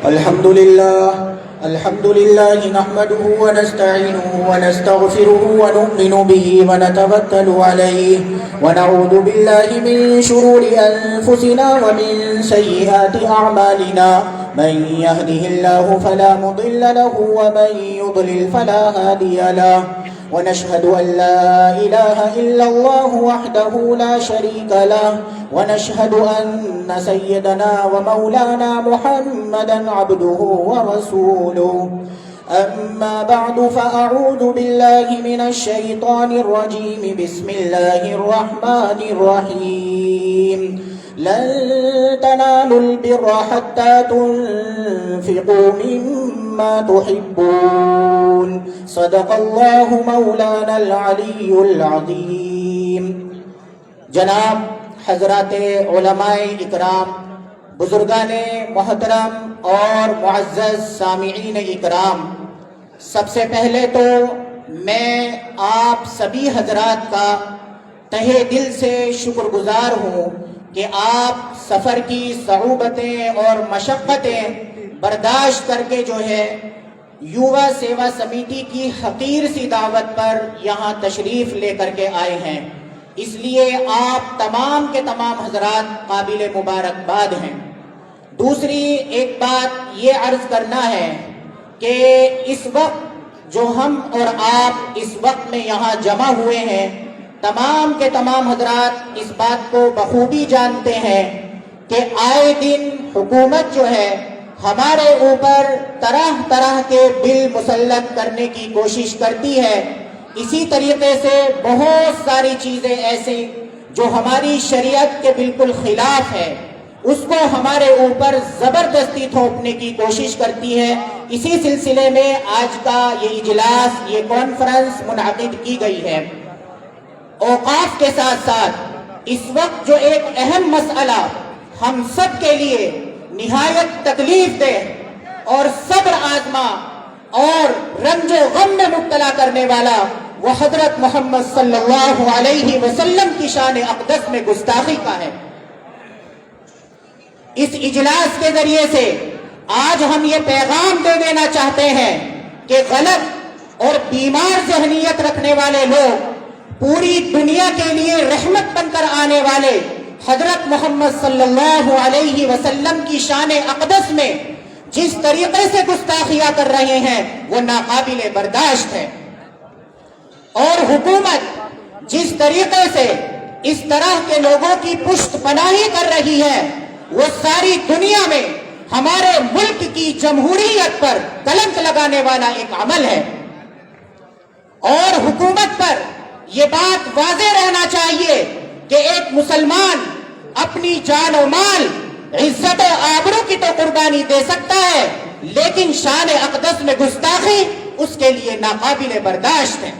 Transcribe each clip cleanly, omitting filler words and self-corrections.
الحمد لله نحمده ونستعينه ونستغفره ونؤمن به ونتوكل عليه ونعوذ بالله من شرور أنفسنا ومن سيئات أعمالنا من يهده الله فلا مضل له ومن يضلل فلا هادي له ونشهد أن لا إله إلا الله وحده لا شريك له ونشهد أن سيدنا ومولانا محمدا عبده ورسوله أما بعد فأعوذ بالله من الشيطان الرجيم بسم الله الرحمن الرحيم لن تنالوا البر حتى تنفقوا مما تحبون صدق الله مولانا العلي العظيم. جناب حضرات علماء اکرام، بزرگان محترم اور معزز سامعین اکرام، سب سے پہلے تو میں آپ سبھی حضرات کا تہہ دل سے شکر گزار ہوں کہ آپ سفر کی صعوبتیں اور مشقتیں برداشت کر کے جو ہے یووا سیوا سمیتی کی حقیر سی دعوت پر یہاں تشریف لے کر کے آئے ہیں. اس لیے آپ تمام کے تمام حضرات قابل مبارکباد ہیں. دوسری ایک بات یہ عرض کرنا ہے کہ اس وقت جو ہم اور آپ اس وقت میں یہاں جمع ہوئے ہیں، تمام کے تمام حضرات اس بات کو بخوبی جانتے ہیں کہ آئے دن حکومت جو ہے ہمارے اوپر طرح طرح کے بل مسلط کرنے کی کوشش کرتی ہے. اسی طریقے سے بہت ساری چیزیں ایسی جو ہماری شریعت کے بالکل خلاف ہے اس کو ہمارے اوپر زبردستی تھوپنے کی کوشش کرتی ہے. اسی سلسلے میں آج کا یہ اجلاس، یہ کانفرنس منعقد کی گئی ہے. اوقاف کے ساتھ ساتھ اس وقت جو ایک اہم مسئلہ ہم سب کے لیے نہایت تکلیف دہ اور صبر آزما اور رنج و غم میں مبتلا کرنے والا وہ حضرت محمد صلی اللہ علیہ وسلم کی شان اقدس میں گستاخی کا ہے. اس اجلاس کے ذریعے سے آج ہم یہ پیغام دے دینا چاہتے ہیں کہ غلط اور بیمار ذہنیت رکھنے والے لوگ پوری دنیا کے لیے رحمت بن کر آنے والے حضرت محمد صلی اللہ علیہ وسلم کی شان اقدس میں جس طریقے سے گستاخیاں کر رہے ہیں وہ ناقابل برداشت ہے. اور حکومت جس طریقے سے اس طرح کے لوگوں کی پشت پناہی کر رہی ہے وہ ساری دنیا میں ہمارے ملک کی جمہوریت پر کلنک لگانے والا ایک عمل ہے. اور حکومت پر یہ بات واضح رہنا چاہیے کہ ایک مسلمان اپنی جان و مال، عزت و آبرو کی تو قربانی دے سکتا ہے لیکن شان اقدس میں گستاخی اس کے لیے ناقابل برداشت ہے.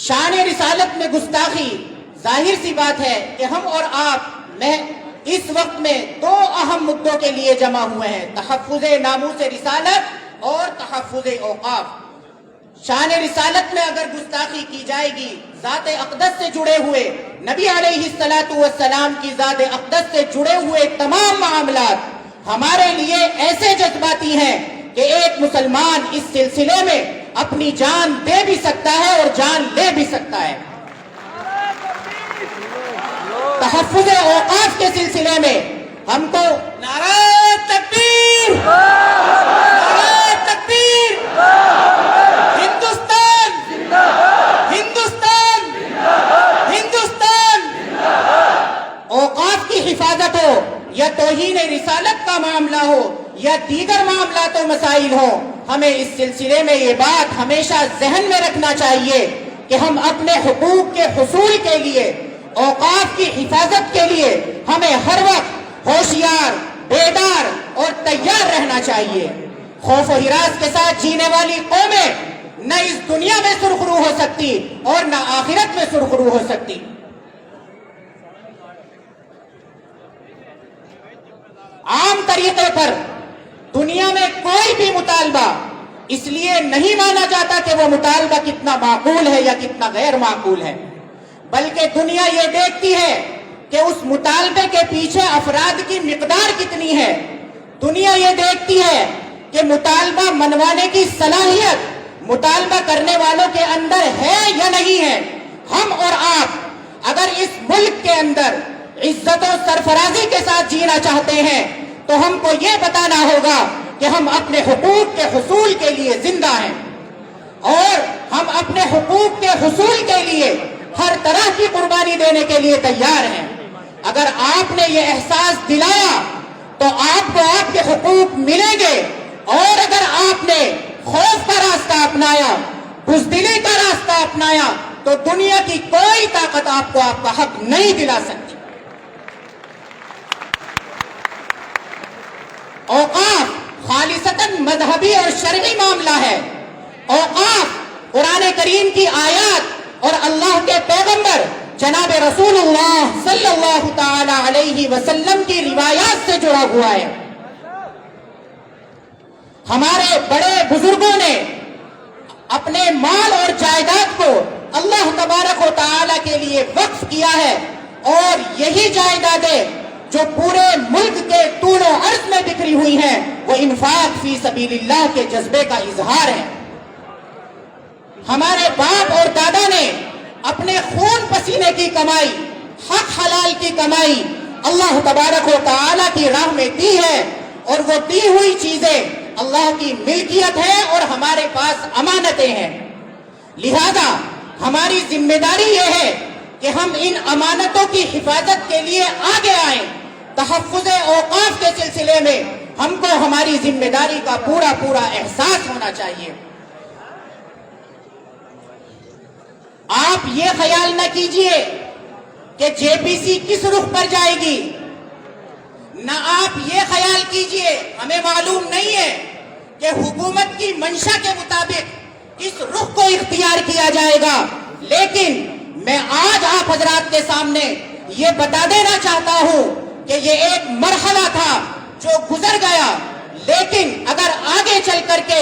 شان رسالت میں گستاخی ظاہر سی بات ہے کہ ہم اور آپ میں اس وقت میں دو اہم مدوں کے لیے جمع ہوئے ہیں: تحفظ ناموس رسالت اور تحفظ اوقاف. شان رسالت میں اگر گستاخی کی جائے گی، ذات اقدس سے جڑے ہوئے نبی علیہ السلام کی ذات اقدس سے جڑے ہوئے تمام معاملات ہمارے لیے ایسے جذباتی ہیں کہ ایک مسلمان اس سلسلے میں اپنی جان دے بھی سکتا ہے اور جان لے بھی سکتا ہے. تحفظ اوقاف کے سلسلے میں ہم کو نعرہ تکبیر، نعرہ تکبیر، ہندوستان، ہندوستان، ہندوستان. اوقاف کی حفاظت ہو یا توہین رسالت کا معاملہ ہو یا دیگر معاملات و مسائل ہو، ہمیں اس سلسلے میں یہ بات ہمیشہ ذہن میں رکھنا چاہیے کہ ہم اپنے حقوق کے حصول کے لیے، اوقاف کی حفاظت کے لیے ہمیں ہر وقت ہوشیار، بیدار اور تیار رہنا چاہیے. خوف و ہراس کے ساتھ جینے والی قومیں نہ اس دنیا میں سرخرو ہو سکتی اور نہ آخرت میں سرخرو ہو سکتی. عام طریقے پر دنیا میں کوئی بھی مطالبہ اس لیے نہیں مانا جاتا کہ وہ مطالبہ کتنا معقول ہے یا کتنا غیر معقول ہے، بلکہ دنیا یہ دیکھتی ہے کہ اس مطالبے کے پیچھے افراد کی مقدار کتنی ہے۔ دنیا یہ دیکھتی ہے کہ مطالبہ منوانے کی صلاحیت مطالبہ کرنے والوں کے اندر ہے یا نہیں ہے۔ ہم اور آپ اگر اس ملک کے اندر عزت و سرفرازی کے ساتھ جینا چاہتے ہیں تو ہم کو یہ بتانا ہوگا کہ ہم اپنے حقوق کے حصول کے لیے زندہ ہیں اور ہم اپنے حقوق کے حصول کے لیے ہر طرح کی قربانی دینے کے لیے تیار ہیں۔ اگر آپ نے یہ احساس دلایا تو آپ کو آپ کے حقوق ملیں گے، اور اگر آپ نے خوف کا راستہ اپنایا، بزدلی کا راستہ اپنایا، تو دنیا کی کوئی طاقت آپ کو آپ کا حق نہیں دلا سکتی۔ اوقاف خالصتاً مذہبی اور شرعی معاملہ ہے۔ اوقاف قرآن کریم کی آیات اور اللہ کے پیغمبر جناب رسول اللہ صلی اللہ تعالی علیہ وسلم کی روایات سے جڑا ہوا ہے۔ ہمارے بڑے بزرگوں نے اپنے مال اور جائیداد کو اللہ تبارک و تعالی کے لیے وقف کیا ہے، اور یہی جائیدادیں جو پورے ملک کے طول و عرض میں بکھری ہوئی ہیں وہ انفاق فی سبیل اللہ کے جذبے کا اظہار ہے۔ ہمارے باپ اور دادا نے اپنے خون پسینے کی کمائی، حق حلال کی کمائی اللہ تبارک و تعالی کی راہ میں دی ہے، اور وہ دی ہوئی چیزیں اللہ کی ملکیت ہے اور ہمارے پاس امانتیں ہیں۔ لہذا ہماری ذمہ داری یہ ہے کہ ہم ان امانتوں کی حفاظت کے لیے آگے آئیں۔ تحفظ اوقاف کے سلسلے میں ہم کو ہماری ذمہ داری کا پورا پورا احساس ہونا چاہیے۔ آپ یہ خیال نہ کیجئے کہ جے پی سی کس رخ پر جائے گی، نہ آپ یہ خیال کیجئے، ہمیں معلوم نہیں ہے کہ حکومت کی منشا کے مطابق کس رخ کو اختیار کیا جائے گا، لیکن میں آج آپ حضرات کے سامنے یہ بتا دینا چاہتا ہوں کہ یہ ایک مرحلہ تھا جو گزر گیا، لیکن اگر آگے چل کر کے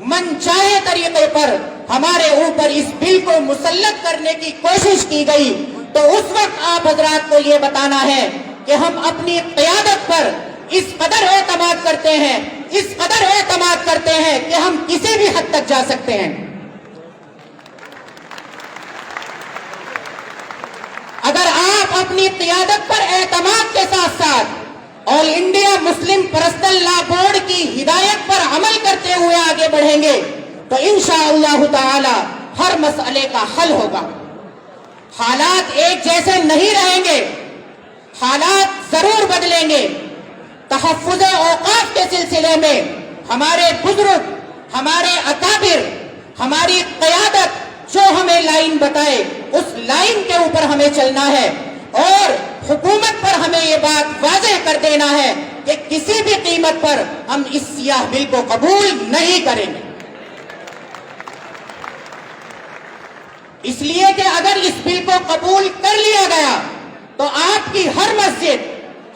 من چاہے طریقے پر ہمارے اوپر اس بل کو مسلط کرنے کی کوشش کی گئی تو اس وقت آپ حضرات کو یہ بتانا ہے کہ ہم اپنی قیادت پر اس قدر اعتماد کرتے ہیں، اس قدر اعتماد کرتے ہیں کہ ہم کسی بھی حد تک جا سکتے ہیں۔ اگر آپ اپنی قیادت پر اعتماد کے ساتھ ساتھ آل انڈیا مسلم پرسنل لا بورڈ کی ہدایت پر عمل کرتے ہوئے آگے بڑھیں گے تو انشاءاللہ تعالی ہر مسئلے کا حل ہوگا۔ حالات ایک جیسے نہیں رہیں گے، حالات ضرور بدلیں گے۔ تحفظ اوقاف کے سلسلے میں ہمارے بزرگ، ہمارے اکابر، ہماری قیادت جو ہمیں لائن بتائے اس لائن کے اوپر ہمیں چلنا ہے، اور حکومت پر ہمیں یہ بات واضح کر دینا ہے کہ کسی بھی قیمت پر ہم اس سیاہ بل کو قبول نہیں کریں گے۔ اس لیے کہ اگر اس بل کو قبول کر لیا گیا تو آپ کی ہر مسجد،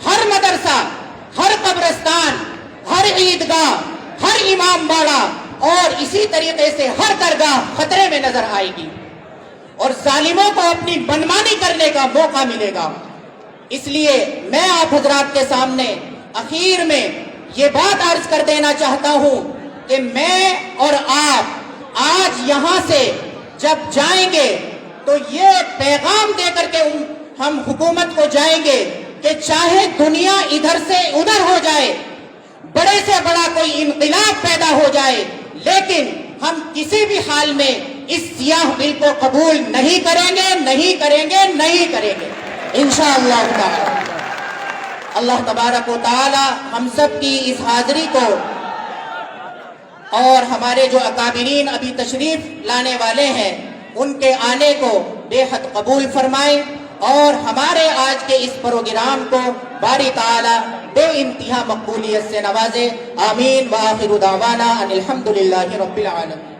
ہر مدرسہ، ہر قبرستان، ہر عیدگاہ، ہر امام باڑہ اور اسی طریقے سے ہر درگاہ خطرے میں نظر آئے گی، اور ظالموں کو اپنی منمانی کرنے کا موقع ملے گا۔ اس لیے میں آپ حضرات کے سامنے اخیر میں یہ بات عرض کر دینا چاہتا ہوں کہ میں اور آپ آج یہاں سے جب جائیں گے تو یہ پیغام دے کر کے ہم حکومت کو جائیں گے کہ چاہے دنیا ادھر سے ادھر ہو جائے، بڑے سے بڑا کوئی انقلاب پیدا ہو جائے، لیکن ہم کسی بھی حال میں اس سیاہ بل کو قبول نہیں کریں گے، نہیں کریں گے، نہیں کریں گے انشاءاللہ تعالی۔ اللہ تبارک و تعالی ہم سب کی اس حاضری کو اور ہمارے جو اکابرین ابھی تشریف لانے والے ہیں ان کے آنے کو بے حد قبول فرمائے، اور ہمارے آج کے اس پروگرام کو باری تعالی بے انتہا مقبولیت سے نوازے۔ آمین۔ وآخر دعوانا ان الحمدللہ رب العالمین۔